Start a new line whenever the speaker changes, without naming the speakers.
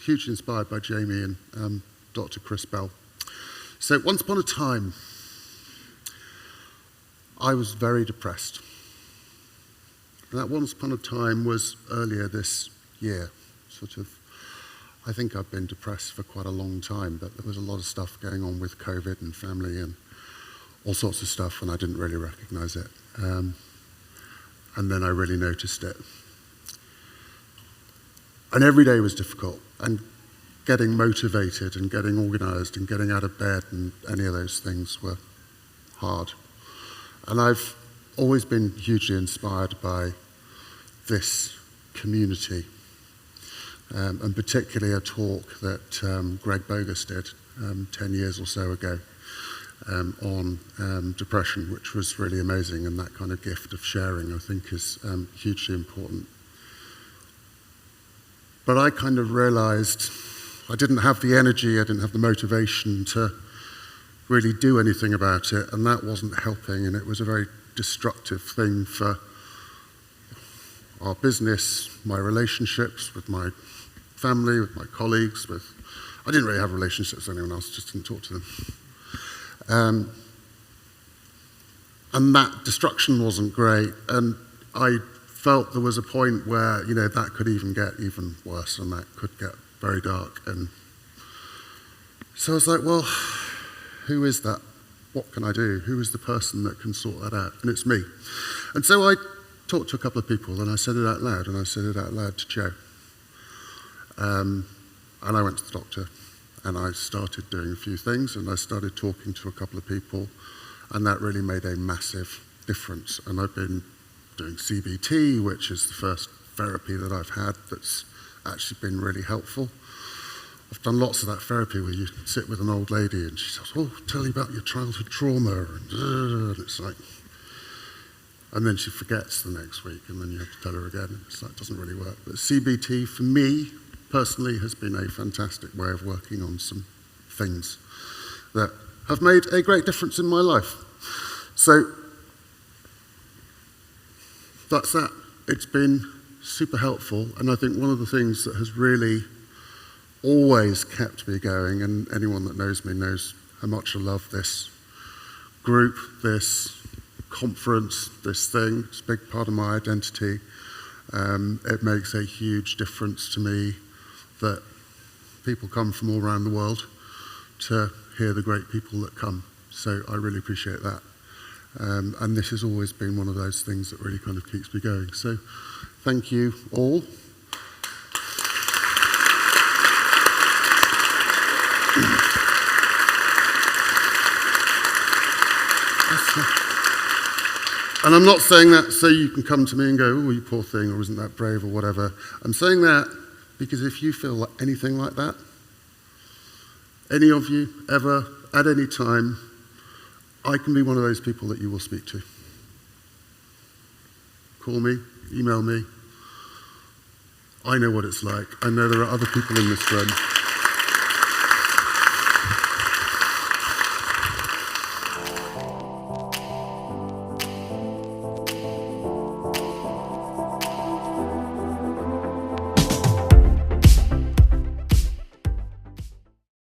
hugely inspired by Jamie and Dr. Chris Bell. So once upon a time, I was very depressed. And that once upon a time was earlier this year. I think I've been depressed for quite a long time, but there was a lot of stuff going on with COVID and family and all sorts of stuff, and I didn't really recognize it. And then I really noticed it. And every day was difficult, and getting motivated and getting organized and getting out of bed and any of those things were hard. And I've always been hugely inspired by this community, and particularly a talk that Greg Bogus did 10 years or so ago on depression, which was really amazing, and that kind of gift of sharing, I think, is hugely important. But I kind of realized I didn't have the energy, I didn't have the motivation to really do anything about it, and that wasn't helping, and it was a very destructive thing for our business, my relationships with my family, with my colleagues, I didn't really have relationships with anyone else, just didn't talk to them. And that destruction wasn't great, and I felt there was a point where, that could even get even worse, and that could get very dark. And so I was like, well, who is that? What can I do? Who is the person that can sort that out? And it's me. And so I talked to a couple of people, and I said it out loud, and I said it out loud to Joe. And I went to the doctor, and I started doing a few things, and I started talking to a couple of people, and that really made a massive difference. And I've been doing CBT, which is the first therapy that I've had that's actually been really helpful. I've done lots of that therapy where you sit with an old lady and she says, oh, tell me about your childhood trauma, and it's like, and then she forgets the next week, and then you have to tell her again. It's like, it doesn't really work. But CBT, for me, personally, has been a fantastic way of working on some things that have made a great difference in my life. So that's that. It's been super helpful, and I think one of the things that has really always kept me going, and anyone that knows me knows how much I love this group, this conference, this thing. It's a big part of my identity. It makes a huge difference to me that people come from all around the world to hear the great people that come. So I really appreciate that. And this has always been one of those things that really kind of keeps me going. So thank you all. And I'm not saying that so you can come to me and go, oh, you poor thing, or isn't that brave, or whatever. I'm saying that because if you feel like anything like that, any of you, ever, at any time, I can be one of those people that you will speak to. Call me, email me. I know what it's like. I know there are other people in this room.